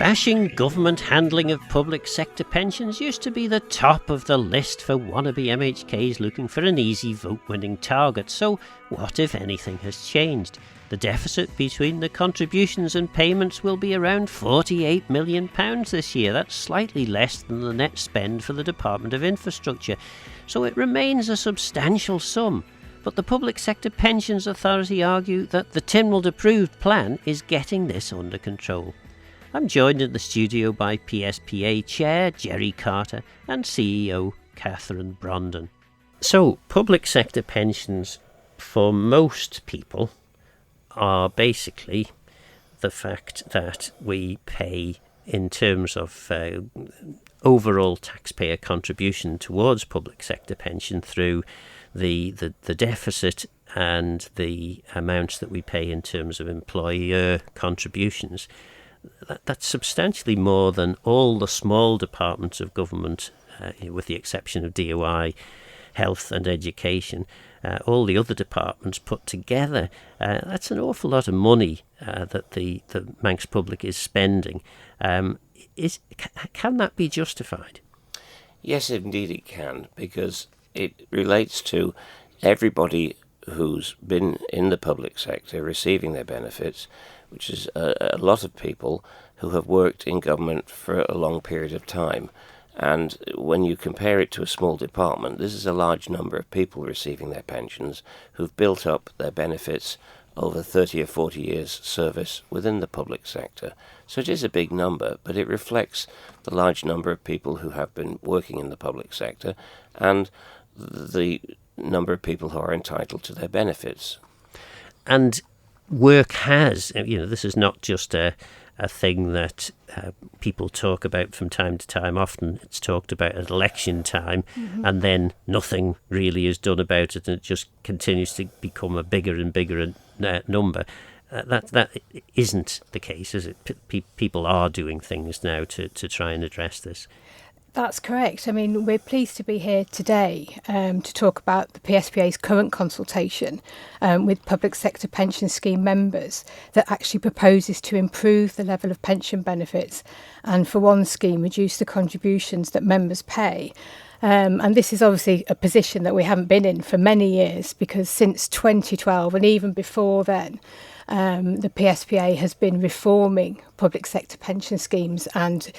Bashing government handling of public sector pensions used to be the top of the list for wannabe MHKs looking for an easy vote-winning target. So what, if anything, has changed? The deficit between the contributions and payments will be around £48 million this year. That's slightly less than the net spend for the Department of Infrastructure. So it remains a substantial sum. But the Public Sector Pensions Authority argue that the Tynwald approved plan is getting this under control. I'm joined in the studio by PSPA Chair Jerry Carter and CEO Catherine Brondon. So, public sector pensions for most people are basically the fact that we pay in terms of overall taxpayer contribution towards public sector pension through the deficit and the amounts that we pay in terms of employer contributions. That's substantially more than all the small departments of government, with the exception of DOI, health and education, all the other departments put together. That's an awful lot of money that the Manx public is spending. Can that be justified? Yes, indeed it can, because it relates to everybody who's been in the public sector receiving their benefits, which is a lot of people who have worked in government for a long period of time. And when you compare it to a small department, this is a large number of people receiving their pensions who've built up their benefits over 30 or 40 years service within the public sector. So it is a big number, but it reflects the large number of people who have been working in the public sector and the number of people who are entitled to their benefits. And work has, this is not just a thing that people talk about from time to time. Often it's talked about at election time, and then nothing really is done about it, and it just continues to become a bigger and bigger number. That isn't the case, is it? People are doing things now to try and address this. That's correct. I mean, we're pleased to be here today to talk about the PSPA's current consultation with public sector pension scheme members that actually proposes to improve the level of pension benefits and, for one scheme, reduce the contributions that members pay. And this is obviously a position that we haven't been in for many years, because since 2012 and even before then, the PSPA has been reforming public sector pension schemes, and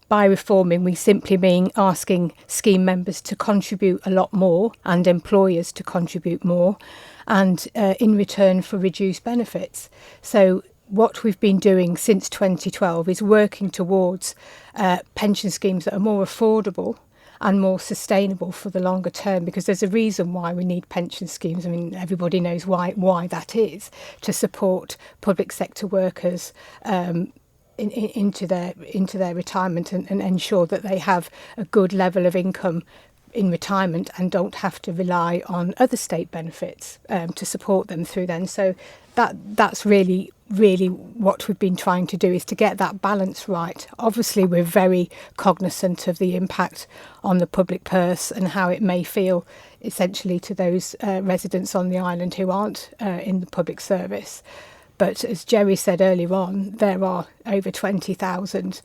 by reforming, we simply mean asking scheme members to contribute a lot more and employers to contribute more, and in return for reduced benefits. So what we've been doing since 2012 is working towards pension schemes that are more affordable and more sustainable for the longer term, because there's a reason why we need pension schemes. I mean, everybody knows why that is, to support public sector workers into their retirement and ensure that they have a good level of income in retirement and don't have to rely on other state benefits to support them through then. So that's really what we've been trying to do, is to get that balance right. Obviously, we're very cognizant of the impact on the public purse and how it may feel essentially to those residents on the island who aren't in the public service. But as Jerry said earlier on, there are over 20,000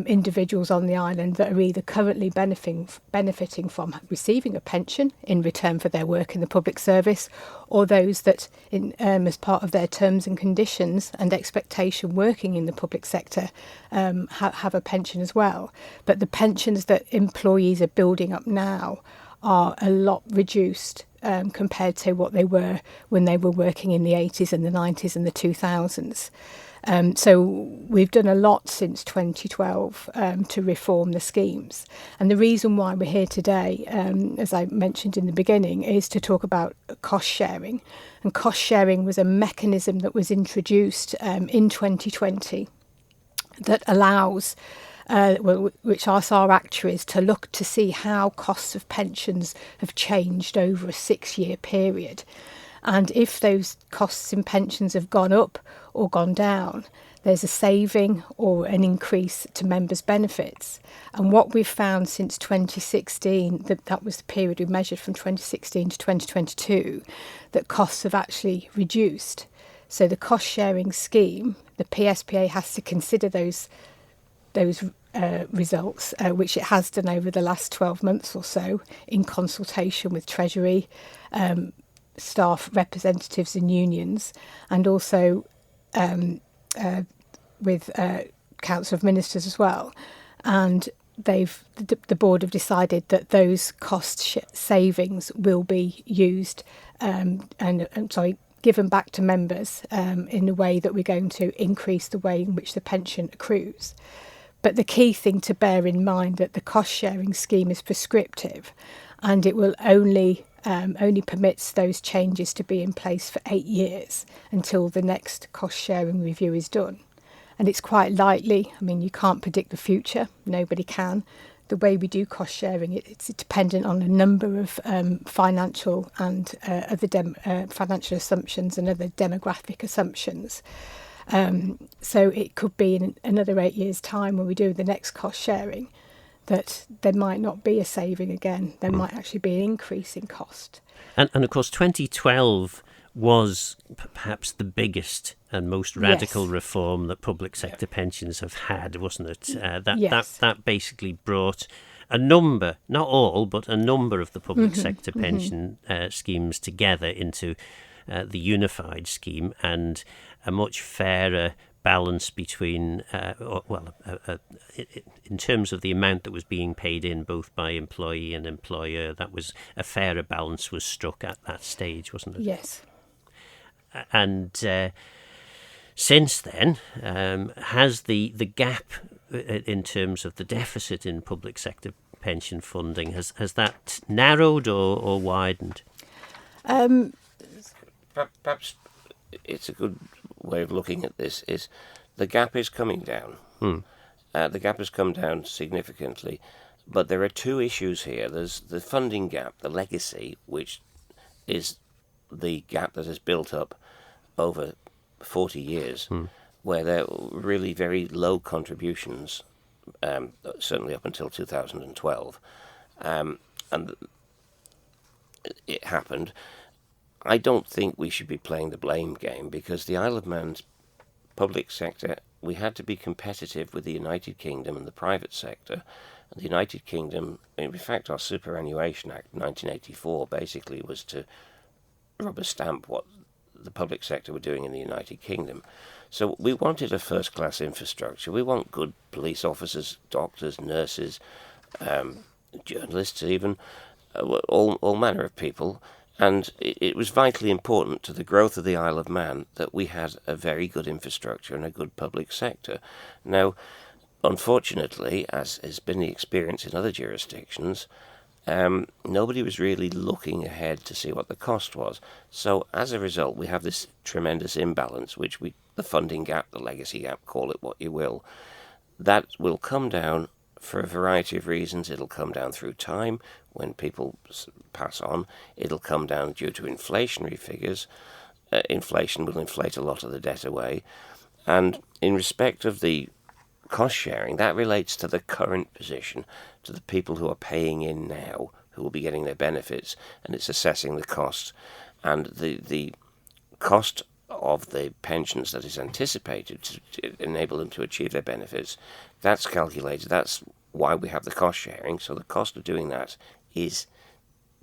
individuals on the island that are either currently benefiting from receiving a pension in return for their work in the public service, or those that, as part of their terms and conditions and expectation working in the public sector, have a pension as well. But the pensions that employees are building up now are a lot reduced compared to what they were when they were working in the 80s and the 90s and the 2000s. So we've done a lot since 2012 to reform the schemes. And the reason why we're here today, as I mentioned in the beginning, is to talk about cost sharing. And cost sharing was a mechanism that was introduced in 2020 that allows which asks our actuaries to look to see how costs of pensions have changed over a 6-year period. And if those costs in pensions have gone up or gone down, there's a saving or an increase to members' benefits. And what we've found since 2016, that was the period we measured from 2016 to 2022, that costs have actually reduced. So the cost sharing scheme, the PSPA has to consider those those results, which it has done over the last 12 months or so, in consultation with Treasury, staff representatives and unions, and also with Council of Ministers as well. And the board have decided that those cost savings will be used given back to members in the way that we're going to increase the way in which the pension accrues. But the key thing to bear in mind that the cost sharing scheme is prescriptive, and it will only permits those changes to be in place for 8 years until the next cost sharing review is done. And it's quite likely, I mean, you can't predict the future, nobody can. The way we do cost sharing, it's dependent on a number of financial and financial assumptions and other demographic assumptions. So it could be in another 8 years' time when we do the next cost sharing that there might not be a saving again. There might actually be an increase in cost. And of course, 2012 was perhaps the biggest and most radical reform that public sector pensions have had, wasn't it? That basically brought a number, not all, but a number of the public sector pension schemes together into the unified scheme, and a much fairer balance between, in terms of the amount that was being paid in both by employee and employer, that was a fairer balance was struck at that stage, wasn't it? Yes. And since then, has the gap in terms of the deficit in public sector pension funding, has that narrowed or widened? Perhaps it's a good way of looking at this is the gap is coming down. The gap has come down significantly, but there are two issues here. There's the funding gap, the legacy, which is the gap that has built up over 40 years, where there were really very low contributions, certainly up until 2012. And it happened. I don't think we should be playing the blame game, because the Isle of Man's public sector, we had to be competitive with the United Kingdom and the private sector. And the United Kingdom, in fact, our Superannuation Act 1984 basically was to rubber stamp what the public sector were doing in the United Kingdom. So we wanted a first-class infrastructure. We want good police officers, doctors, nurses, journalists even, all manner of people. And it was vitally important to the growth of the Isle of Man that we had a very good infrastructure and a good public sector. Now, unfortunately, as has been the experience in other jurisdictions, nobody was really looking ahead to see what the cost was. So as a result, we have this tremendous imbalance, which the funding gap, the legacy gap, call it what you will, that will come down for a variety of reasons. It'll come down through time when people pass on. It'll come down due to inflationary figures. Inflation will inflate a lot of the debt away. And in respect of the cost sharing, that relates to the current position, to the people who are paying in now, who will be getting their benefits, and it's assessing the cost. And the cost of the pensions that is anticipated to enable them to achieve their benefits, that's calculated. That's why we have the cost sharing. So the cost of doing that is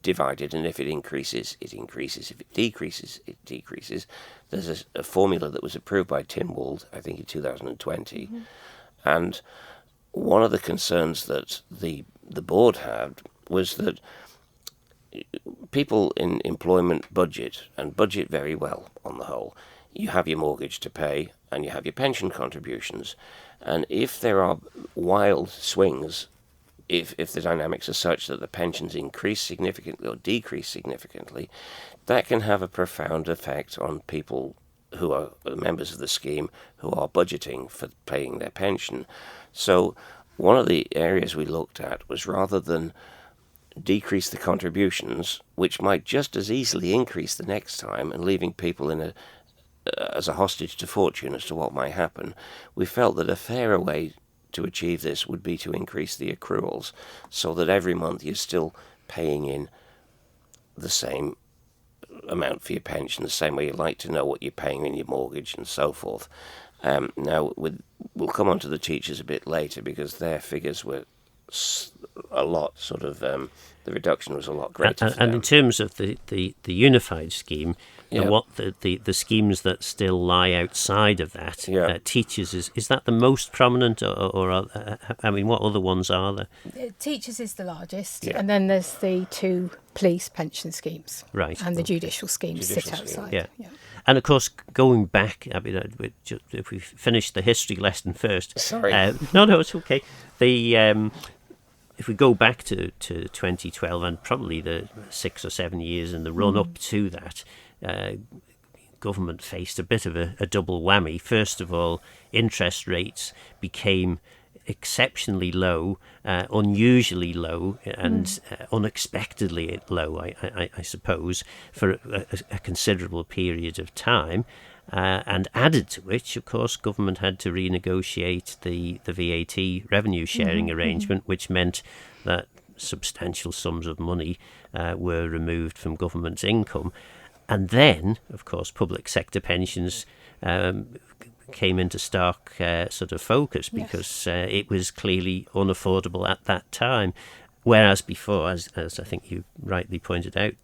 divided, and if it increases, it increases. If it decreases, it decreases. There's a formula that was approved by Tynwald, I think in 2020, and one of the concerns that the board had was that people in employment budget, and budget very well on the whole. You have your mortgage to pay and you have your pension contributions. And if there are wild swings, if the dynamics are such that the pensions increase significantly or decrease significantly, that can have a profound effect on people who are members of the scheme who are budgeting for paying their pension. So one of the areas we looked at was, rather than decrease the contributions, which might just as easily increase the next time and leaving people as a hostage to fortune as to what might happen, we felt that a fairer way to achieve this would be to increase the accruals so that every month you're still paying in the same amount for your pension, the same way you like to know what you're paying in your mortgage and so forth. Now, with we'll come on to the teachers a bit later, because their figures were a lot sort of the reduction was a lot greater. And in terms of the unified scheme, what the schemes that still lie outside of that, teachers is that the most prominent, or I mean, what other ones are there? Teachers is the largest, and then there's the two police pension schemes, right, and the judicial schemes sit outside. Yeah. And of course, going back, I mean, if we finish the history lesson first. Sorry. No, it's okay. If we go back to 2012 and probably the 6 or 7 years in the run up to that, government faced a bit of a double whammy. First of all, interest rates became exceptionally low, unusually low, and unexpectedly low, I suppose, for a considerable period of time. And added to which, of course, government had to renegotiate the VAT revenue sharing arrangement, which meant that substantial sums of money were removed from government's income. And then, of course, public sector pensions came into stark sort of focus, because it was clearly unaffordable at that time. Whereas before, as I think you rightly pointed out,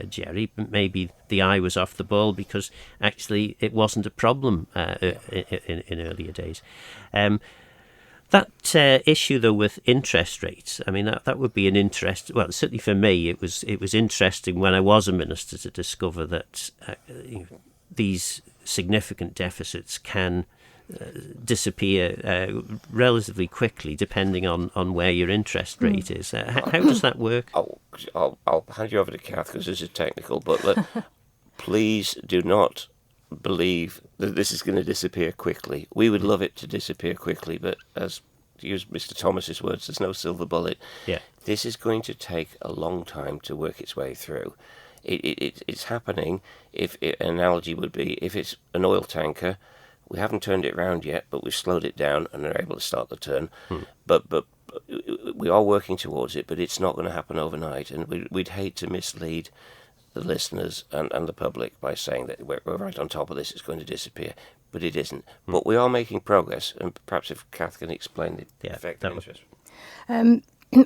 Jerry, maybe the eye was off the ball because actually it wasn't a problem in earlier days. That issue, though, with interest rates, I mean, that would be an interest. Well, certainly for me, it was interesting when I was a minister to discover that these significant deficits can disappear relatively quickly, depending on where your interest rate is. How does that work? I'll hand you over to Kath, because this is technical, but please do not believe that this is going to disappear quickly. We would love it to disappear quickly, but as to use Mr. Thomas's words, there's no silver bullet. Yeah. This is going to take a long time to work its way through. It's happening. An analogy would be, if it's an oil tanker, we haven't turned it around yet, but we've slowed it down and are able to start the turn. But we are working towards it, but it's not going to happen overnight, and we'd hate to mislead the listeners and the public by saying that we're right on top of this, it's going to disappear, but it isn't. But we are making progress, and perhaps if Kath can explain the effect of interest. I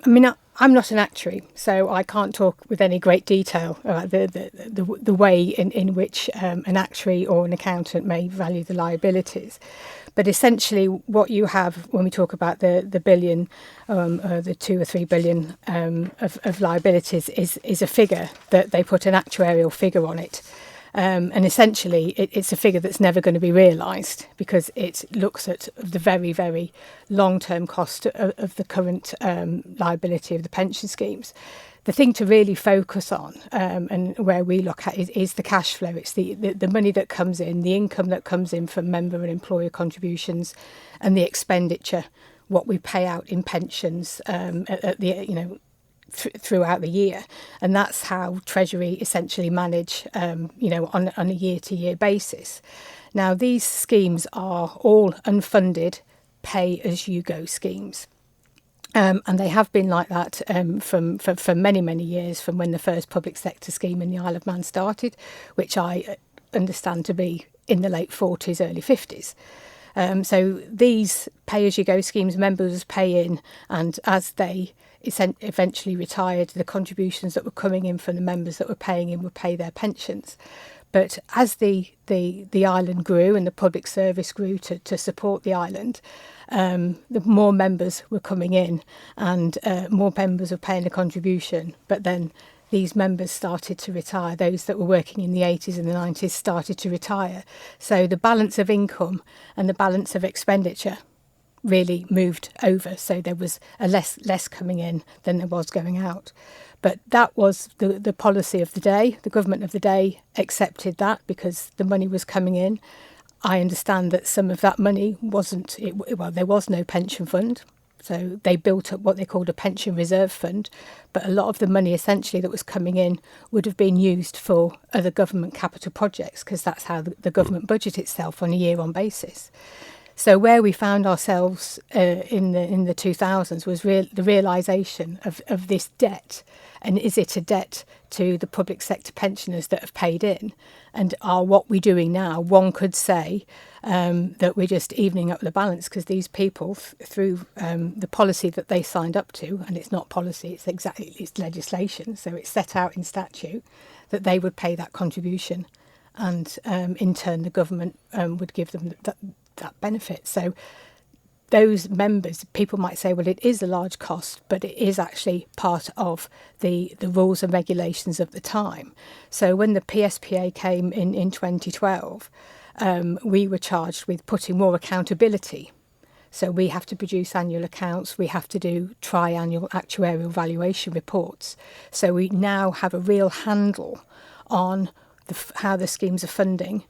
mean, I'm not an actuary, so I can't talk with any great detail about the way in which an actuary or an accountant may value the liabilities. But essentially, what you have when we talk about the billion, the 2 or 3 billion of liabilities is a figure that they put an actuarial figure on it. And essentially, it's a figure that's never going to be realised, because it looks at the very, very long-term cost of the current liability of the pension schemes. The thing to really focus on, and where we look at, is the cash flow. It's the money that comes in, the income that comes in from member and employer contributions, and the expenditure, what we pay out in pensions at the throughout the year. And that's how Treasury essentially manage on a year-to-year basis. Now, these schemes are all unfunded pay-as-you-go schemes. And they have been like that for many, many years, from when the first public sector scheme in the Isle of Man started, which I understand to be in the late 40s, early 50s. So these pay-as-you-go schemes, members pay in, and as they eventually retired, the contributions that were coming in from the members that were paying in would pay their pensions. But as the island grew and the public service grew to support the island, the more members were coming in, and more members were paying a contribution. But then these members started to retire. Those that were working in the 80s and the 90s started to retire. So the balance of income and the balance of expenditure really moved over. So there was a less coming in than there was going out. But that was the policy of the day. The government of the day accepted that because the money was coming in. I understand that some of that money there was no pension fund. So they built up what they called a pension reserve fund. But a lot of the money essentially that was coming in would have been used for other government capital projects, because that's how the government budget itself on a year-on basis. So where we found ourselves in the 2000s was the realisation of this debt And is it a debt to the public sector pensioners that have paid in? And are what we're doing now, one could say that we're just evening up the balance, because these people, through the policy that they signed up to, and it's not policy, it's legislation, so it's set out in statute, that they would pay that contribution, and in turn the government would give them that benefit. So those members, people might say, well, it is a large cost, but it is actually part of the rules and regulations of the time. So when the PSPA came in 2012, we were charged with putting more accountability. So we have to produce annual accounts, we have to do tri-annual actuarial valuation reports. So we now have a real handle on how the schemes are funding,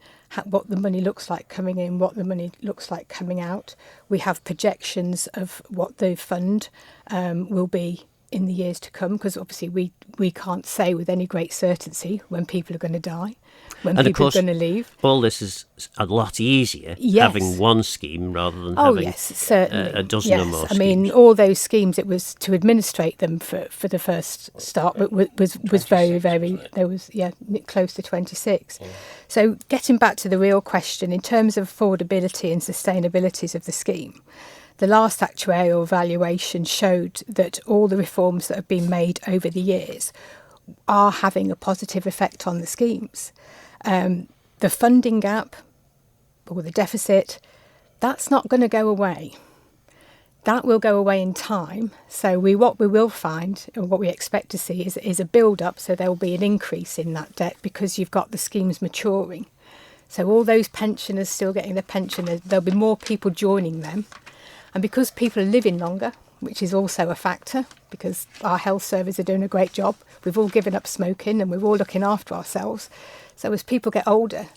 what the money looks like coming in, what the money looks like coming out. We have projections of what the fund will be in the years to come, because obviously we can't say with any great certainty when people are going to die, when and people of course, are going to leave. All this is a lot easier having one scheme rather than having a dozen or more schemes. I mean, all those schemes, it was to administrate them for the first start, but was very, very, there was, close to 26. Yeah. So getting back to the real question, in terms of affordability and sustainability of the scheme, the last actuarial valuation showed that all the reforms that have been made over the years are having a positive effect on the schemes. The funding gap or the deficit, that's not going to go away. That will go away in time. So what we will find, and what we expect to see, is a build-up. So there will be an increase in that debt because you've got the schemes maturing. So all those pensioners still getting their pension, there'll be more people joining them. And because people are living longer, which is also a factor, because our health services are doing a great job, we've all given up smoking and we're all looking after ourselves. So as people get older,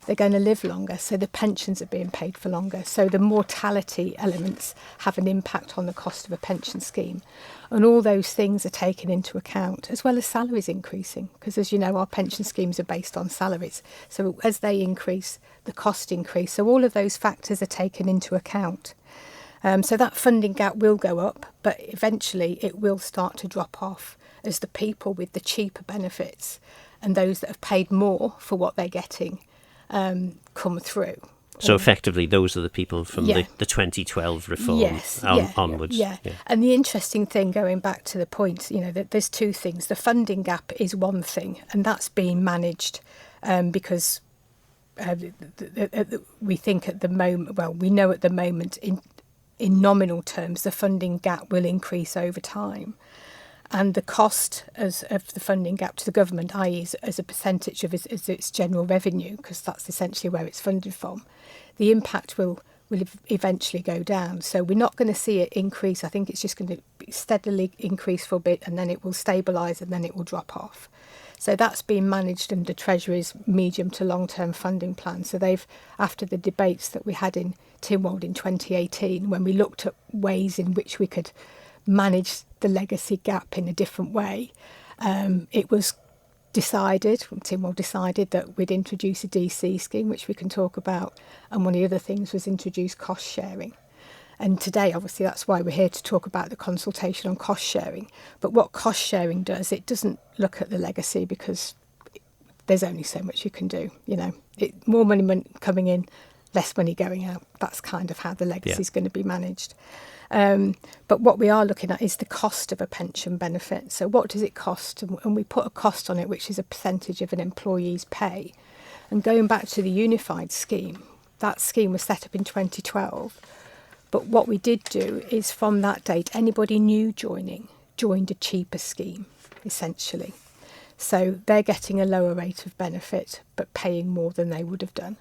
they're going to live longer, so the pensions are being paid for longer. So the mortality elements have an impact on the cost of a pension scheme. And all those things are taken into account, as well as salaries increasing, because as you know, our pension schemes are based on salaries. So as they increase, the cost increase. So all of those factors are taken into account. So that funding gap will go up, but eventually it will start to drop off as the people with the cheaper benefits and those that have paid more for what they're getting come through. So effectively, those are the people from the 2012 reform onwards. Yeah. And the interesting thing, going back to the point, that there's two things. The funding gap is one thing, and that's being managed because we think at the moment, we know at the moment in nominal terms, the funding gap will increase over time. And the cost of the funding gap to the government, i.e. as a percentage of its general revenue, because that's essentially where it's funded from, the impact will eventually go down. So we're not going to see it increase. I think it's just going to steadily increase for a bit, and then it will stabilise, and then it will drop off. So that's being managed under Treasury's medium to long-term funding plan. So they've, after the debates that we had in Tynwald in 2018, when we looked at ways in which we could manage the legacy gap in a different way, it was decided, Tynwald decided, that we'd introduce a DC scheme, which we can talk about, and one of the other things was introduce cost sharing. And today, obviously, that's why we're here to talk about the consultation on cost sharing. But what cost sharing does, it doesn't look at the legacy, because there's only so much you can do. More money coming in, less money going out. That's kind of how the legacy is going to be managed. But what we are looking at is the cost of a pension benefit. So what does it cost? And we put a cost on it, which is a percentage of an employee's pay. And going back to the unified scheme, that scheme was set up in 2012. But what we did do is, from that date, anybody new joined a cheaper scheme, essentially. So they're getting a lower rate of benefit, but paying more than they would have done.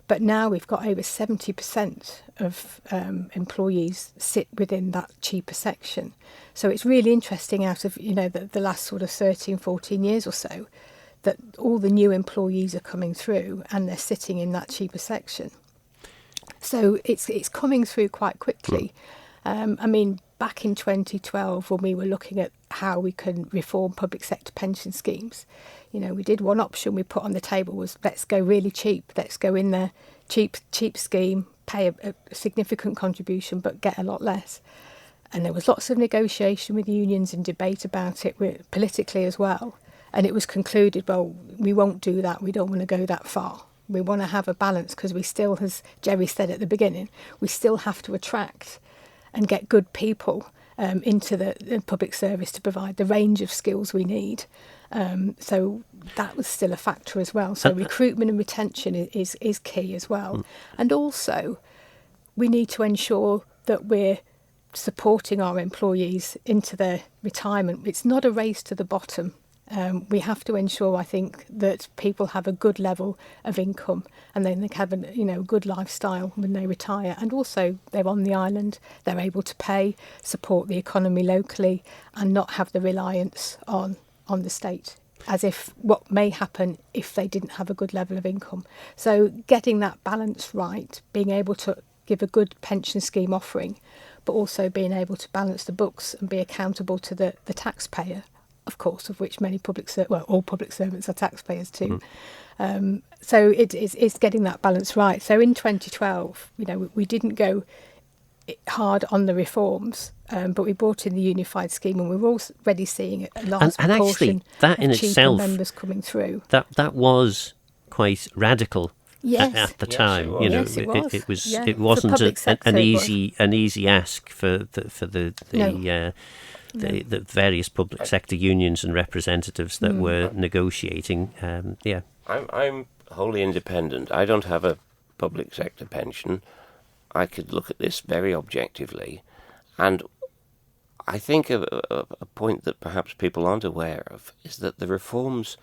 But now we've got over 70% of employees sit within that cheaper section. So it's really interesting, out of the last sort of 13, 14 years or so, that all the new employees are coming through and they're sitting in that cheaper section. So it's coming through quite quickly. Back in 2012, when we were looking at how we can reform public sector pension schemes, we did one option we put on the table was, let's go really cheap. Let's go in there, cheap scheme, pay a significant contribution, but get a lot less. And there was lots of negotiation with unions and debate about it politically as well. And it was concluded, well, we won't do that. We don't want to go that far. We want to have a balance because we still, as Jerry said at the beginning, we still have to attract and get good people into the public service to provide the range of skills we need. So that was still a factor as well. So recruitment and retention is key as well. And also, we need to ensure that we're supporting our employees into their retirement. It's not a race to the bottom. We have to ensure, I think, that people have a good level of income and then they have a good lifestyle when they retire. And also they're on the island, they're able to pay, support the economy locally and not have the reliance on the state, as if what may happen if they didn't have a good level of income. So getting that balance right, being able to give a good pension scheme offering, but also being able to balance the books and be accountable to the taxpayer, of course, of which many all public servants are taxpayers too. So it's getting that balance right. So in 2012, we didn't go hard on the reforms, but we brought in the unified scheme, and we were already seeing a large and proportion actually, that in of cheaper itself, members coming through. That was quite radical. Yes. At the time, Yes, it was. it was. Yeah. It wasn't For public sector, an it easy ask for the various public sector unions and representatives that were negotiating. I'm wholly independent. I don't have a public sector pension. I could look at this very objectively, and I think a point that perhaps people aren't aware of is that the reforms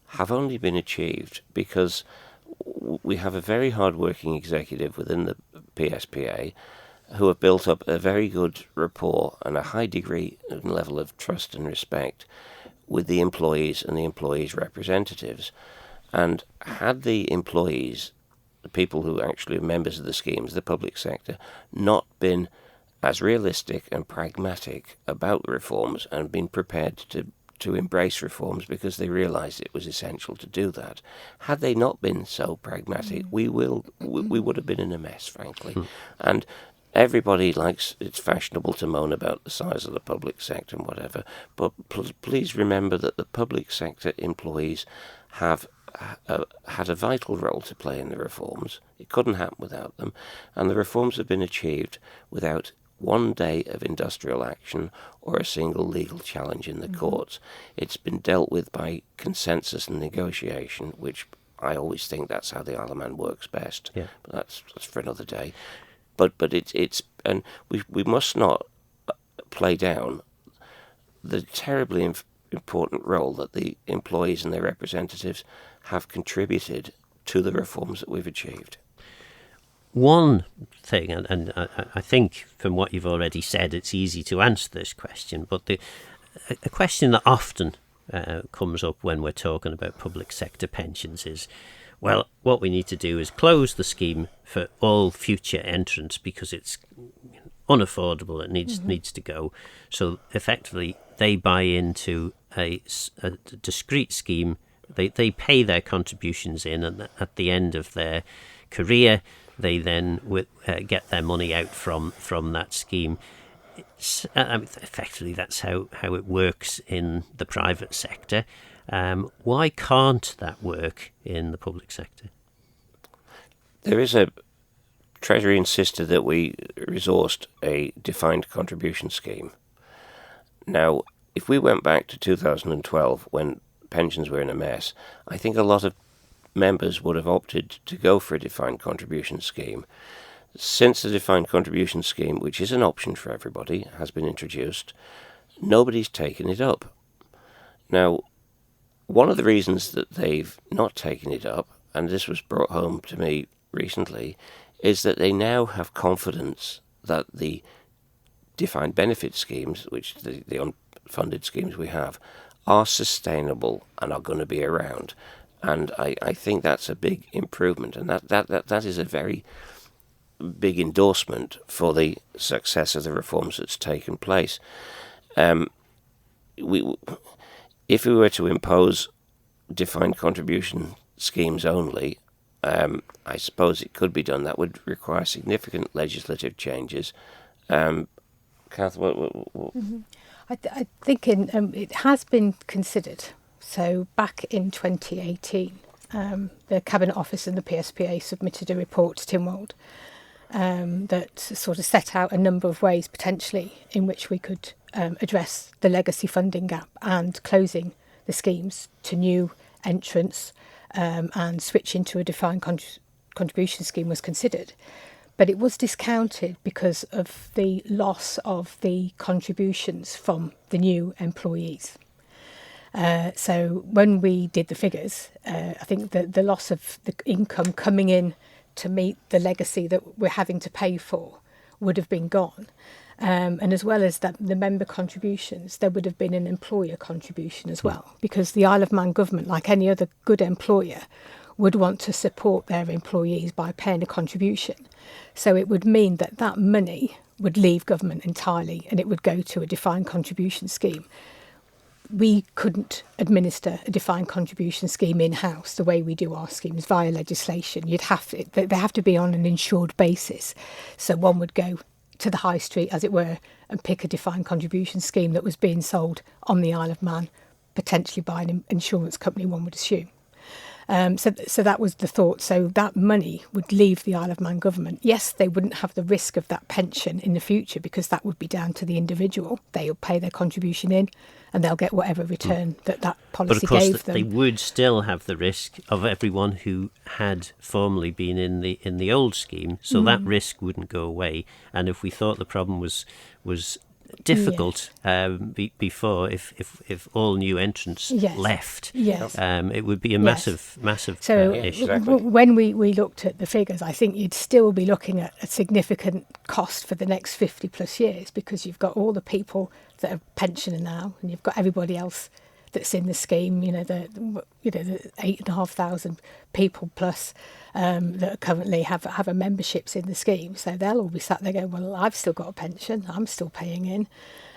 have only been achieved because we have a very hard-working executive within the PSPA who have built up a very good rapport and a high degree and level of trust and respect with the employees and the employees' representatives. And had the employees, the people who actually are members of the schemes, the public sector, not been as realistic and pragmatic about reforms and been prepared to embrace reforms because they realised it was essential to do that. Had they not been so pragmatic, we would have been in a mess, frankly. And everybody it's fashionable to moan about the size of the public sector and whatever, but please remember that the public sector employees have had a vital role to play in the reforms. It couldn't happen without them, and the reforms have been achieved without one day of industrial action or a single legal challenge in the courts. It's been dealt with by consensus and negotiation, which I always think that's how the Isle of Man works best. Yeah. But that's for another day. But it's and we must not play down the terribly important role that the employees and their representatives have contributed to the reforms that we've achieved. One thing, and I think from what you've already said, it's easy to answer this question, but a question that often comes up when we're talking about public sector pensions is, well, what we need to do is close the scheme for all future entrants because it's unaffordable, it needs to go. So effectively, they buy into a discrete scheme, they pay their contributions in, and at the end of their career, they then get their money out from that scheme. Effectively, that's how it works in the private sector. Why can't that work in the public sector? There is a Treasury insisted that we resourced a defined contribution scheme. Now, if we went back to 2012 when pensions were in a mess, I think a lot of members would have opted to go for a defined contribution scheme. Since the defined contribution scheme, which is an option for everybody, has been introduced, nobody's taken it up. Now, one of the reasons that they've not taken it up, and this was brought home to me recently, is that they now have confidence that the defined benefit schemes, which the unfunded schemes we have, are sustainable and are going to be around. And I think that's a big improvement, and that is a very big endorsement for the success of the reforms that's taken place. If we were to impose defined contribution schemes only, I suppose it could be done. That would require significant legislative changes, Kath, I think it has been considered. So back in 2018, the Cabinet Office and the PSPA submitted a report to Tynwald that sort of set out a number of ways potentially in which we could address the legacy funding gap, and closing the schemes to new entrants and switching to a defined contribution scheme was considered. But it was discounted because of the loss of the contributions from the new employees. So when we did the figures, I think the loss of the income coming in to meet the legacy that we're having to pay for would have been gone. And as well as that, the member contributions, there would have been an employer contribution as well, because the Isle of Man government, like any other good employer, would want to support their employees by paying a contribution. So it would mean that that money would leave government entirely and it would go to a defined contribution scheme. We couldn't administer a defined contribution scheme in-house the way we do our schemes via legislation. They have to be on an insured basis. So one would go to the high street, as it were, and pick a defined contribution scheme that was being sold on the Isle of Man, potentially by an insurance company, one would assume. So that was the thought. So that money would leave the Isle of Man government. Yes, they wouldn't have the risk of that pension in the future, because that would be down to the individual. They'll pay their contribution in and they'll get whatever return that policy gave them. But of course, they would still have the risk of everyone who had formerly been in the old scheme. So that risk wouldn't go away. And if we thought the problem was difficult before, if all new entrants left, it would be a massive so issue. When we looked at the figures, I think you'd still be looking at a significant cost for the next 50 plus years, because you've got all the people that are pensioner now, and you've got everybody else that's in the scheme, the 8,500 people plus that currently have a memberships in the scheme. So they'll all be sat there going, well, I've still got a pension, I'm still paying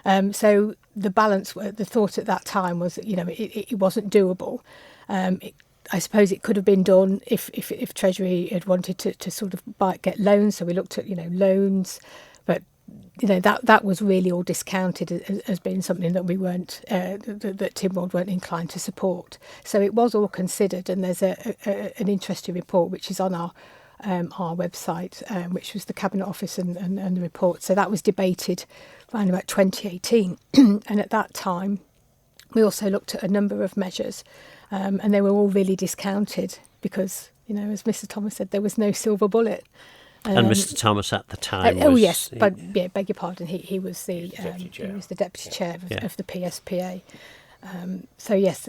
in. So the balance, the thought at that time was, it wasn't doable. I suppose it could have been done if Treasury had wanted to sort of get loans. So we looked at, loans, but that was really all discounted as being something that we weren't, that Tynwald weren't inclined to support. So it was all considered, and there's an interesting report which is on our website, which was the Cabinet Office and the report. So that was debated around about 2018, and at that time we also looked at a number of measures, and they were all really discounted because, as Mr. Thomas said, there was no silver bullet. And Mr. Thomas at the time beg your pardon, he was the deputy chair of the PSPA. So yes,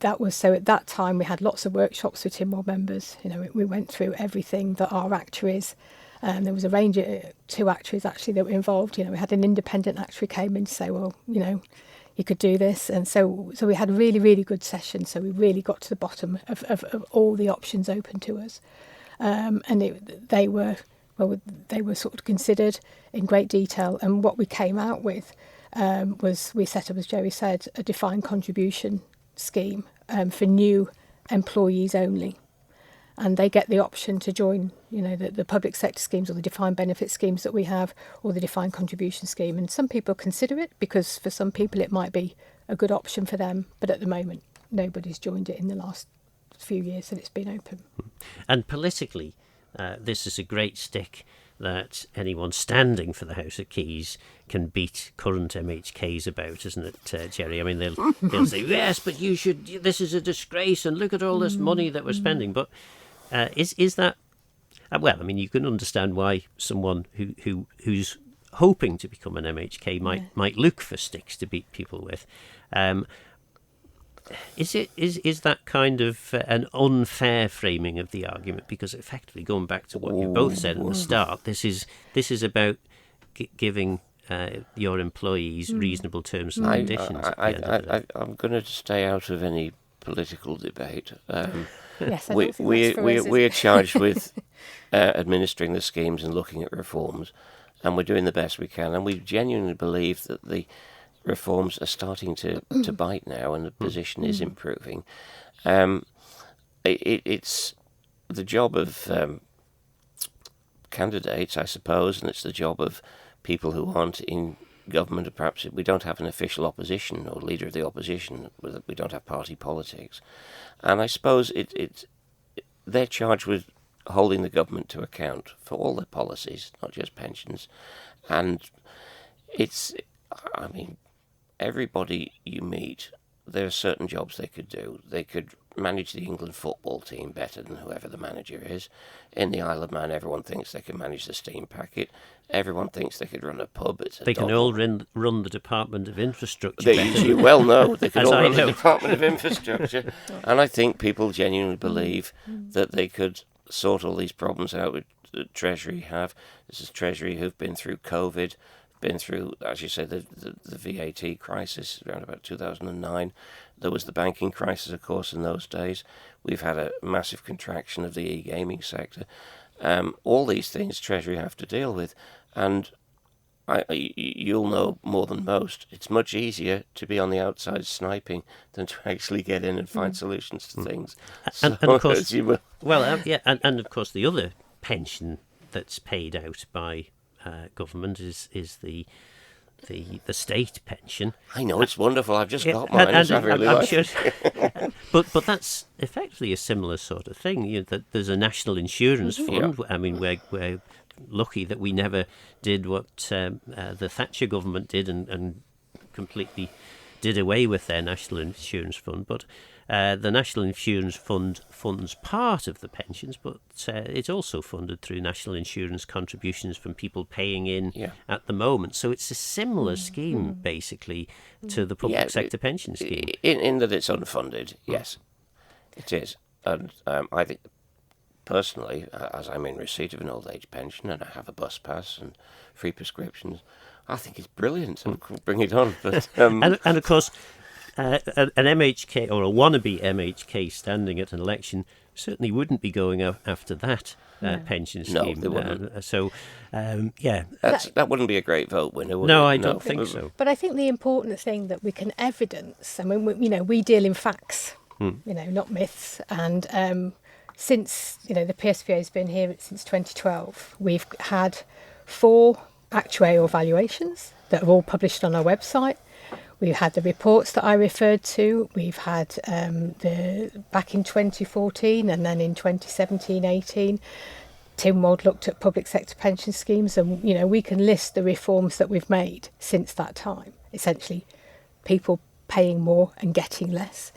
that was, so at that time we had lots of workshops with Tynwald members. We went through everything that our actuaries, there was a range of 2 actuaries actually that were involved. We had an independent actuary came in to say, well, you could do this, and so we had a really, really good session. So we really got to the bottom of all the options open to us. And they were sort of considered in great detail, and what we came out with was, we set up, as Jerry said, a defined contribution scheme for new employees only, and they get the option to join the public sector schemes or the defined benefit schemes that we have, or the defined contribution scheme. And some people consider it because for some people it might be a good option for them, but at the moment nobody's joined it in the last few years that it's been open. And politically, this is a great stick that anyone standing for the House of Keys can beat current MHKs about, isn't it, Jerry? I mean, they'll say, yes, but you should, this is a disgrace, and look at all this money that we're spending. But is that, well, I mean, you can understand why someone who's hoping to become an MHK might look for sticks to beat people with. Is that kind of an unfair framing of the argument? Because effectively, going back to what you both said at the start, this is about giving your employees reasonable terms and conditions. I'm going to stay out of any political debate. Yes, I don't think that's for us, we're charged with administering the schemes and looking at reforms, and we're doing the best we can. And we genuinely believe that the reforms are starting to bite now, and the position is improving. It's the job of candidates, I suppose, and it's the job of people who aren't in government, or perhaps we don't have an official opposition or leader of the opposition, we don't have party politics. And I suppose they're charged with holding the government to account for all their policies, not just pensions. And everybody you meet, there are certain jobs they could do. They could manage the England football team better than whoever the manager is. In the Isle of Man, everyone thinks they can manage the steam packet. Everyone thinks they could run a pub. They can all run the Department of Infrastructure. You well know they can all run know. the Department of Infrastructure. And I think people genuinely believe that they could sort all these problems out with the Treasury have. This is Treasury who've been through COVID, been through, as you said, the VAT crisis around about 2009. There was the banking crisis, of course, in those days. We've had a massive contraction of the e-gaming sector. All these things Treasury have to deal with. And you'll know more than most, it's much easier to be on the outside sniping than to actually get in and find solutions to things. And of course, and of course the other pension that's paid out by government is the state pension. I know, it's wonderful. I've just got mine. I'm sure. But that's effectively a similar sort of thing. That there's a national insurance fund. Yeah. I mean, we're lucky that we never did what the Thatcher government did and completely did away with their national insurance fund. But the National Insurance Fund funds part of the pensions, but it's also funded through national insurance contributions from people paying in at the moment. So it's a similar scheme, basically, to the public sector pension scheme. In that it's unfunded, yes, it is. And I think, personally, as I'm in receipt of an old age pension and I have a bus pass and free prescriptions, I think it's brilliant. Bring it on. But, and of course, an MHK or a wannabe MHK standing at an election certainly wouldn't be going after that pension scheme. No, they wouldn't. That wouldn't be a great vote winner, would it? No, I don't think so. But I think the important thing that we can evidence, I mean, we deal in facts, not myths. And since, the PSPA has been here since 2012, we've had 4 actuarial valuations that are all published on our website. We've had the reports that I referred to. We've had back in 2014 and then in 2017-18, Tynwald looked at public sector pension schemes, and we can list the reforms that we've made since that time. Essentially, people paying more and getting less.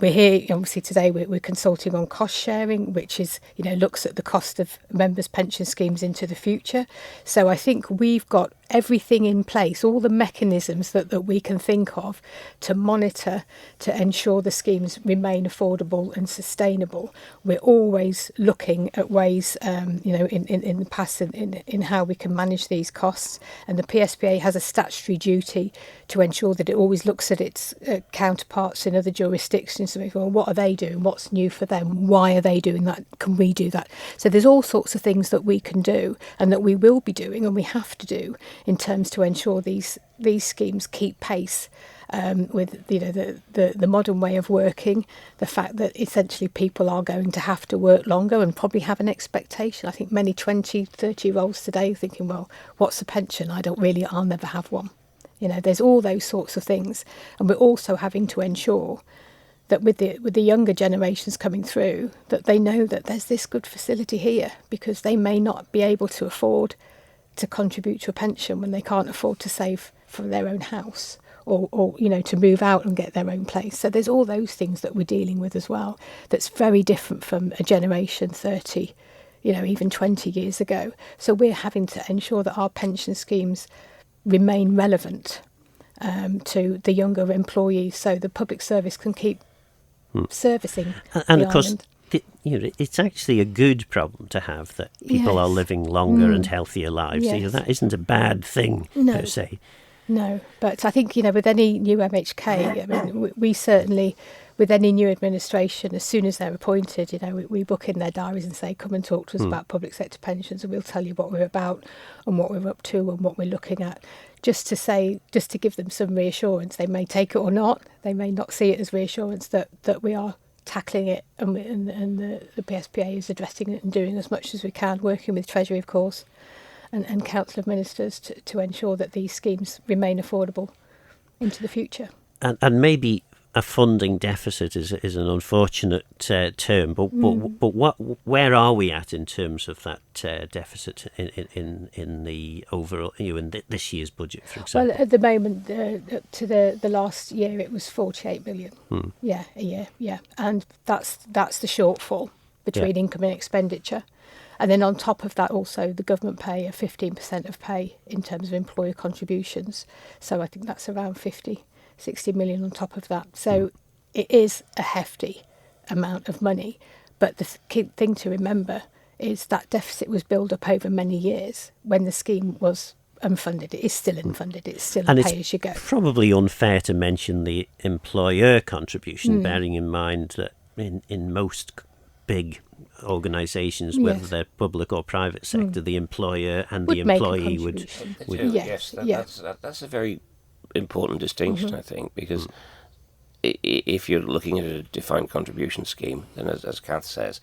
We're here, obviously today we're consulting on cost sharing, which is, looks at the cost of members' pension schemes into the future. So I think we've got everything in place, all the mechanisms that we can think of to monitor, to ensure the schemes remain affordable and sustainable. We're always looking at ways, in the past in how we can manage these costs. And the PSPA has a statutory duty to ensure that it always looks at its counterparts in other jurisdictions. Well, what are they doing? What's new for them? Why are they doing that? Can we do that? So there's all sorts of things that we can do and that we will be doing and we have to do in terms to ensure these schemes keep pace with the modern way of working, the fact that essentially people are going to have to work longer and probably have an expectation. I think many 20, 30-year-olds today are thinking, well, what's a pension? I'll never have one. There's all those sorts of things. And we're also having to ensure that with the younger generations coming through, that they know that there's this good facility here, because they may not be able to afford to contribute to a pension when they can't afford to save for their own house or to move out and get their own place. So there's all those things that we're dealing with as well, that's very different from a generation 30, even 20 years ago. So we're having to ensure that our pension schemes remain relevant to the younger employees, so the public service can keep servicing and the of course island. It's actually a good problem to have, that people are living longer and healthier lives. Yes. That isn't a bad thing per se. No, but I think with any new MHK, we certainly, with any new administration, as soon as they're appointed, we book in their diaries and say, come and talk to us about public sector pensions, and we'll tell you what we're about and what we're up to and what we're looking at. Just to give them some reassurance. They may take it or not. They may not see it as reassurance that we are tackling it, and the PSPA is addressing it and doing as much as we can, working with Treasury, of course, and Council of Ministers to ensure that these schemes remain affordable into the future. And maybe a funding deficit is an unfortunate term, but where are we at in terms of that deficit in the overall, in this year's budget, for example? Well, at the moment, to the last year, it was 48 million. Yeah, a year. Yeah, and that's the shortfall between income and expenditure. And then on top of that, also the government pay a 15% of pay in terms of employer contributions. So I think that's around 60 million on top of that. So it is a hefty amount of money. But the key thing to remember is that deficit was built up over many years when the scheme was unfunded. It is still unfunded. It's still a pay as you go. It's probably unfair to mention the employer contribution, bearing in mind that in most big organisations, whether they're public or private sector, the employer and the employee would. Yes, that's a very important distinction, I think, because if you're looking at a defined contribution scheme, then as Kath says,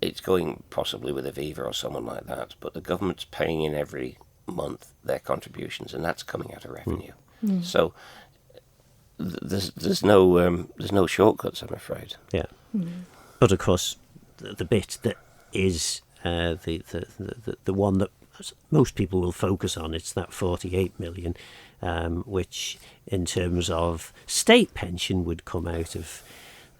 it's going possibly with Aviva or someone like that, but the government's paying in every month their contributions, and that's coming out of revenue. So there's no shortcuts, I'm afraid. Yeah, but of course, the bit that is the one that most people will focus on, it's that 48 million. Which in terms of state pension would come out of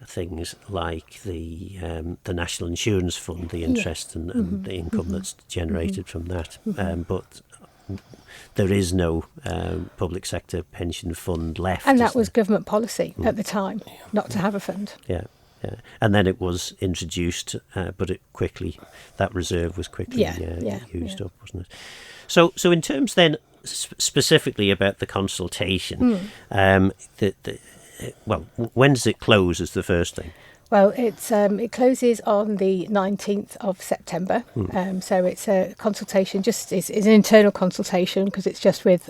things like the National Insurance Fund, the interest and the income that's generated from that. But there is no public sector pension fund left. And that was government policy at the time, not to have a fund. Yeah. And then it was introduced, but that reserve was quickly used up, wasn't it? So in terms then, specifically about the consultation, when does it close is the first thing? Well, it closes on the 19th of September. So it's a consultation, it's an internal consultation because it's just with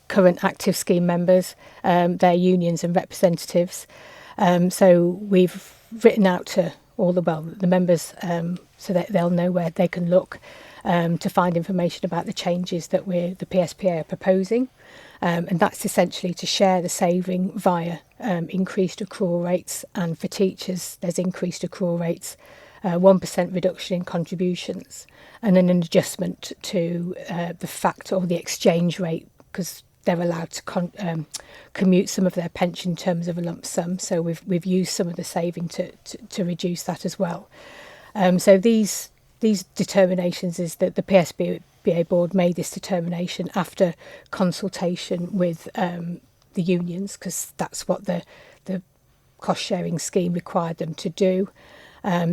current active scheme members, their unions and representatives. So we've written out to all the members so that they'll know where they can look to find information about the changes that the PSPA are proposing. And that's essentially to share the saving via increased accrual rates, and for teachers there's increased accrual rates, 1% reduction in contributions, and then an adjustment to the factor or the exchange rate, because they're allowed to commute some of their pension in terms of a lump sum. So we've used some of the saving to reduce that as well. So these determinations is that the PSPA board made this determination after consultation with the unions, because that's what the cost sharing scheme required them to do.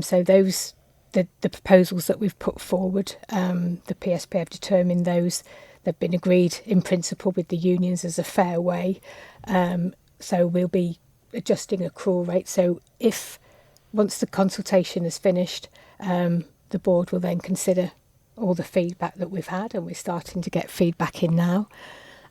So the proposals that we've put forward, the PSPA have determined those. They've been agreed in principle with the unions as a fair way. So we'll be adjusting accrual rates. So once the consultation is finished, the board will then consider all the feedback that we've had, and we're starting to get feedback in now.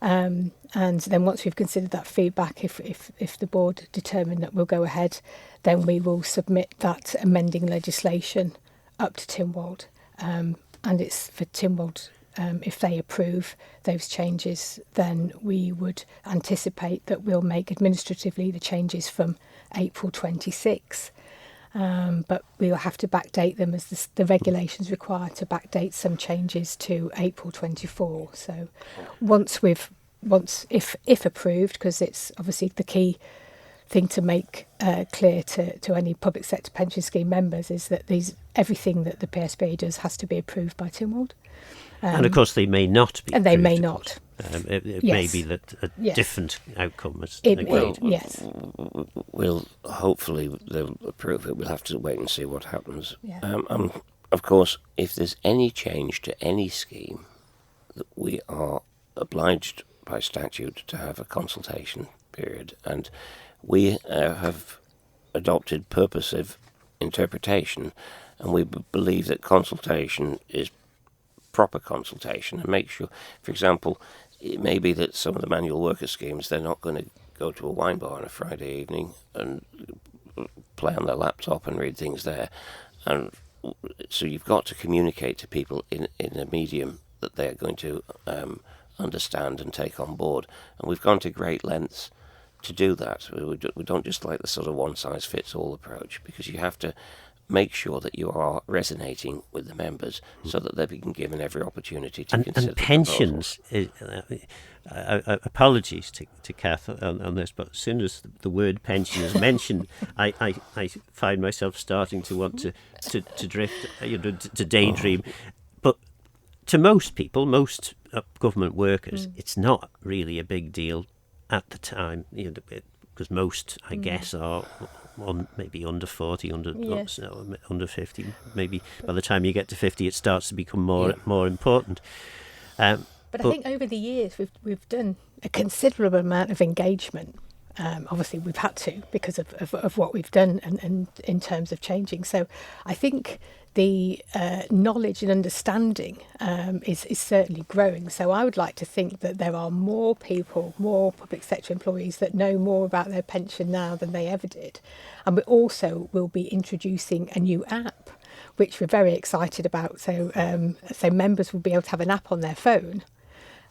And then once we've considered that feedback, if the board determine that we'll go ahead, then we will submit that amending legislation up to Tynwald. And it's for Tynwald, if they approve those changes, then we would anticipate that we'll make administratively the changes from April 26. But we'll have to backdate them as the regulations require to backdate some changes to April 24. So if approved, because it's obviously the key thing to make clear to any public sector pension scheme members is that everything that the PSPA does has to be approved by Tynwald. And of course they may not be. And they may not. It may be that a different outcome is agreed. Yes. We'll hopefully they'll approve it. We'll have to wait and see what happens. Yeah. Of course, if there's any change to any scheme, we are obliged by statute to have a consultation period, and we have adopted purposive interpretation, and we believe that consultation is proper consultation, and make sure, for example, it may be that some of the manual worker schemes, they're not going to go to a wine bar on a Friday evening and play on their laptop and read things there, and so you've got to communicate to people in a medium that they're going to understand and take on board. And we've gone to great lengths to do that. We don't just like the sort of one-size-fits-all approach, because you have to make sure that you are resonating with the members so that they're being given every opportunity to consider and pensions. Apologies to Kath on this, but as soon as the word pension is mentioned, I find myself starting to want to drift, to daydream. But to most people, most government workers, it's not really a big deal at the time, because most, I guess, are maybe under 40, under 50. Maybe by the time you get to 50, it starts to become more important. But I think over the years we've done a considerable amount of engagement. Obviously, we've had to because of what we've done and in terms of changing. So I think the knowledge and understanding is certainly growing. So I would like to think that there are more people, more public sector employees that know more about their pension now than they ever did. And we also will be introducing a new app, which we're very excited about. So members will be able to have an app on their phone,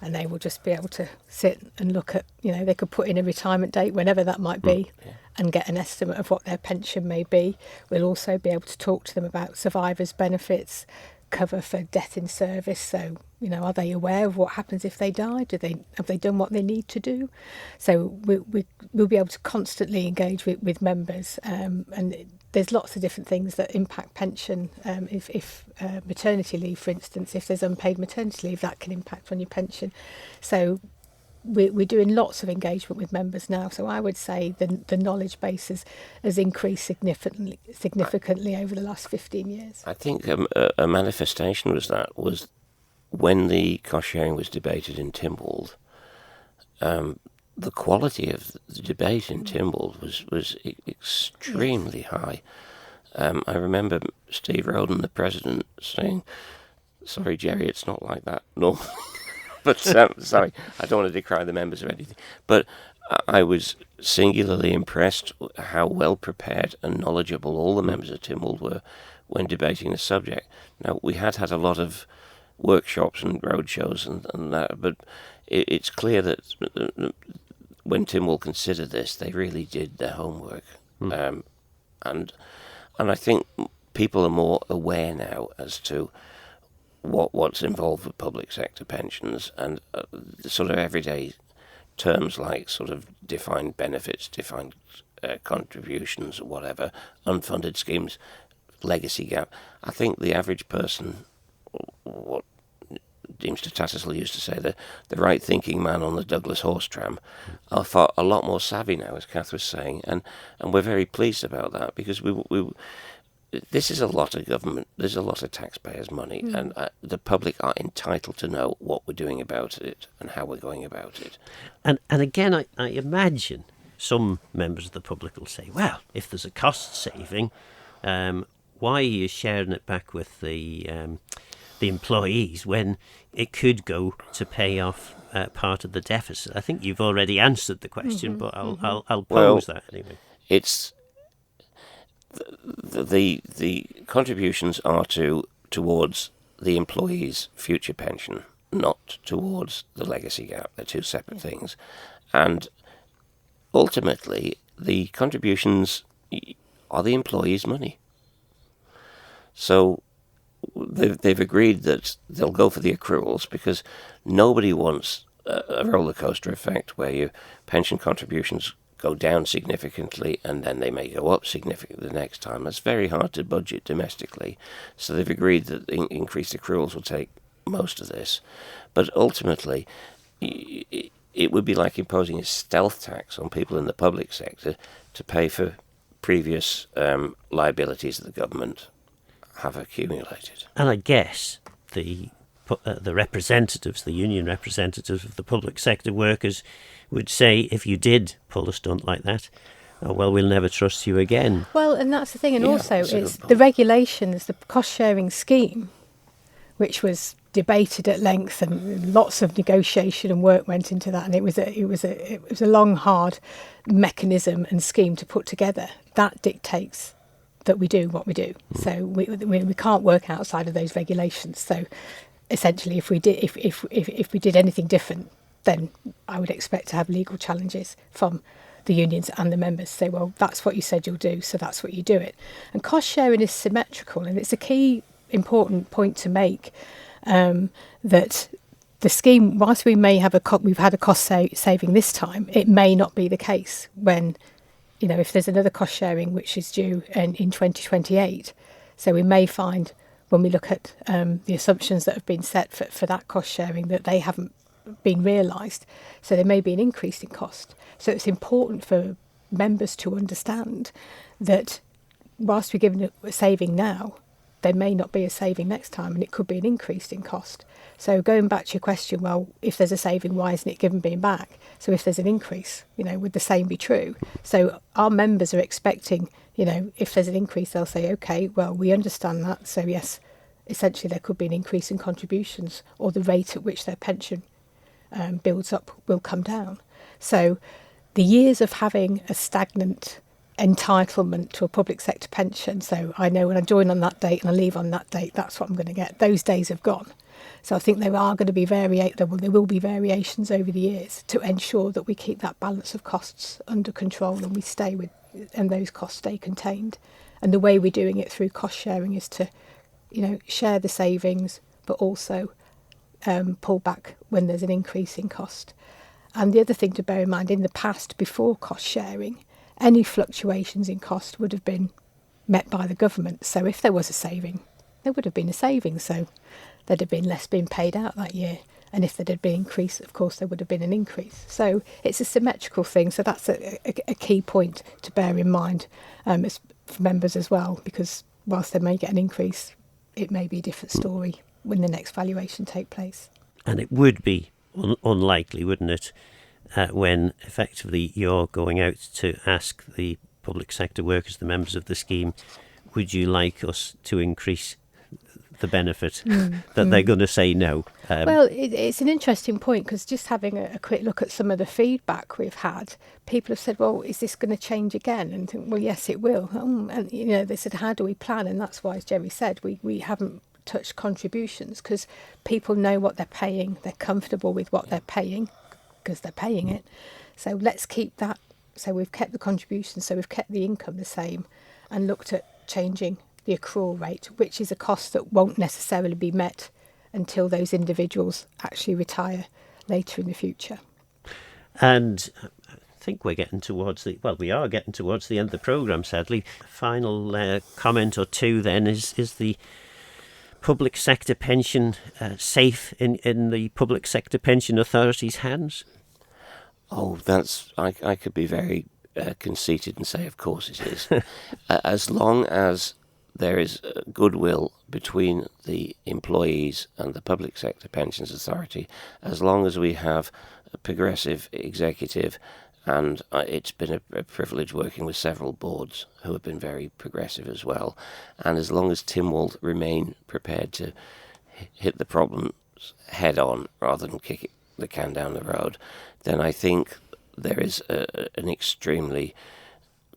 and they will just be able to sit and look at, they could put in a retirement date, whenever that might be, and get an estimate of what their pension may be. We'll also be able to talk to them about survivors' benefits, cover for death in service. So, are they aware of what happens if they die? Have they done what they need to do? So we'll be able to constantly engage with members, and there's lots of different things that impact pension. If maternity leave, for instance, if there's unpaid maternity leave, that can impact on your pension. So we're doing lots of engagement with members now. So I would say the knowledge base has increased significantly over the last 15 years. I think a manifestation was when the cost sharing was debated in Tynwald. The quality of the debate in Tynwald was extremely high. I remember Steve Roden, the president, saying, "Sorry, Jerry, it's not like that normally." But sorry, I don't want to decry the members or anything. But I was singularly impressed how well prepared and knowledgeable all the members of Tynwald were when debating the subject. Now, we had a lot of workshops and roadshows and that, but it's clear that when Tynwald considered this, they really did their homework. And I think people are more aware now as to what's involved with public sector pensions, and the sort of everyday terms like sort of defined benefits, defined contributions, or whatever, unfunded schemes, legacy gap. I think the average person, what Deemster Tattersall used to say, the right thinking man on the Douglas horse tram, are far a lot more savvy now, as Kath was saying, and we're very pleased about that, because this is a lot of government, there's a lot of taxpayers' money, and the public are entitled to know what we're doing about it and how we're going about it. And again, I imagine some members of the public will say, well, if there's a cost saving, why are you sharing it back with the employees when it could go to pay off part of the deficit? I think you've already answered the question, but I'll pose that anyway. It's the contributions are towards the employee's future pension, not towards the legacy gap. They're two separate things, and ultimately the contributions are the employee's money. So they've agreed that they'll go for the accruals, because nobody wants a roller coaster effect where your pension contributions go down significantly and then they may go up significantly the next time. It's very hard to budget domestically, so they've agreed that increased accruals will take most of this. But ultimately, it would be like imposing a stealth tax on people in the public sector to pay for previous liabilities that the government have accumulated. And I guess the representatives, the union representatives of the public sector workers would say, if you did pull a stunt like that, oh, well, we'll never trust you again. Well, and that's the thing. And also, it's the regulations, the cost-sharing scheme, which was debated at length, and lots of negotiation and work went into that. And it was a long, hard mechanism and scheme to put together. That dictates that we do what we do. So we can't work outside of those regulations. So essentially, if we did anything different, then I would expect to have legal challenges from the unions and the members. Say, well, that's what you said you'll do, so that's what you do it. And cost sharing is symmetrical, and it's a key important point to make, that the scheme, whilst we may have we've had a cost saving this time, it may not be the case when, if there's another cost sharing which is due in 2028. So we may find, when we look at the assumptions that have been set for that cost sharing, that they haven't been realised. So there may be an increase in cost. So it's important for members to understand that whilst we're giving a saving now, there may not be a saving next time, and it could be an increase in cost. So going back to your question, well, if there's a saving, why isn't it given being back? So if there's an increase, would the same be true? So our members are expecting, if there's an increase, they'll say, okay, well, we understand that. So yes, essentially there could be an increase in contributions, or the rate at which their pension builds up will come down. So the years of having a stagnant entitlement to a public sector pension, so I know when I join on that date and I leave on that date, that's what I'm going to get, those days have gone. So I think there are going to be there will be variations over the years to ensure that we keep that balance of costs under control, and we stay with, and those costs stay contained. And the way we're doing it through cost sharing is to, share the savings, but also pull back when there's an increase in cost. And the other thing to bear in mind, in the past, before cost sharing, any fluctuations in cost would have been met by the government. So if there was a saving, there would have been a saving. So there'd have been less being paid out that year. And if there had been an increase, of course, there would have been an increase. So it's a symmetrical thing. So that's a key point to bear in mind for members as well, because whilst they may get an increase, it may be a different story when the next valuation take place. And it would be unlikely, wouldn't it, when effectively you're going out to ask the public sector workers, the members of the scheme, would you like us to increase the benefit, that they're going to say no? Well, it's an interesting point, because just having a quick look at some of the feedback we've had, people have said, well, is this going to change again? And think, well, yes, it will. And, they said, how do we plan? And that's why, as Jerry said, we haven't touched contributions, because people know what they're paying. They're comfortable with what they're paying, because they're paying it. So let's keep that. So we've kept the contributions, so we've kept the income the same, and looked at changing the accrual rate, which is a cost that won't necessarily be met until those individuals actually retire later in the future. And I think we are getting towards the end of the programme, sadly. Final comment or two then, is the public sector pension safe in the public sector pension authority's hands? Oh, I could be very conceited and say, of course it is. As long as there is goodwill between the employees and the Public Sector Pensions Authority, as long as we have a progressive executive, and it's been a privilege working with several boards who have been very progressive as well, and as long as Tynwald remain prepared to hit the problems head on rather than kick the can down the road, then I think there is an extremely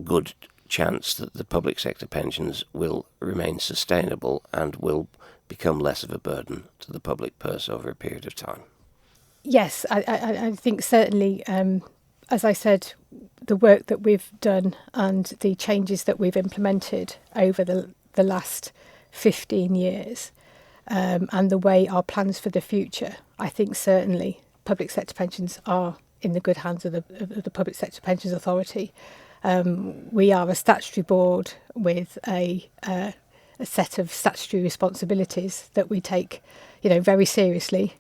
good chance that the public sector pensions will remain sustainable and will become less of a burden to the public purse over a period of time. Yes, I think certainly, as I said, the work that we've done and the changes that we've implemented over the last 15 years, and the way our plans for the future, I think certainly public sector pensions are in the good hands of the Public Sector Pensions Authority. We are a statutory board with a set of statutory responsibilities that we take, very seriously.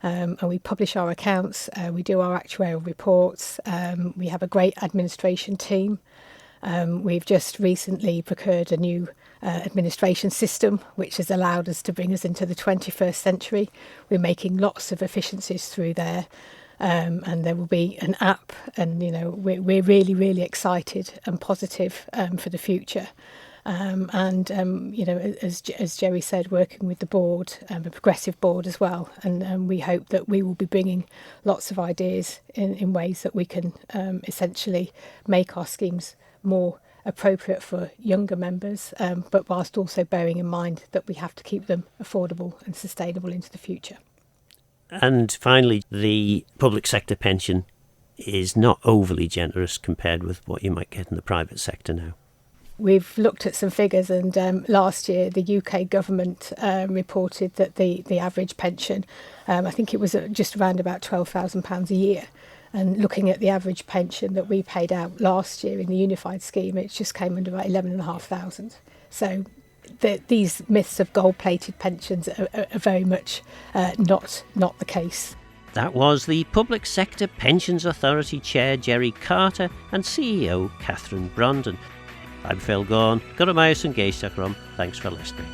And we publish our accounts, we do our actuarial reports, we have a great administration team. We've just recently procured a new administration system, which has allowed us to bring us into the 21st century. We're making lots of efficiencies through there. And there will be an app, and we're really, really excited and positive for the future. As Jerry said, working with the board, a progressive board as well, and we hope that we will be bringing lots of ideas in ways that we can essentially make our schemes more appropriate for younger members, but whilst also bearing in mind that we have to keep them affordable and sustainable into the future. And finally, the public sector pension is not overly generous compared with what you might get in the private sector now. We've looked at some figures, and last year the UK government reported that the average pension, I think it was just around about £12,000 a year. And looking at the average pension that we paid out last year in the unified scheme, it just came under about 11,500. So these myths of gold-plated pensions are very much not the case. That was the Public Sector Pensions Authority Chair Jerry Carter and CEO Catherine Brondon. I'm Phil Gaughan. Go to Myers and Gaystock. Thanks for listening.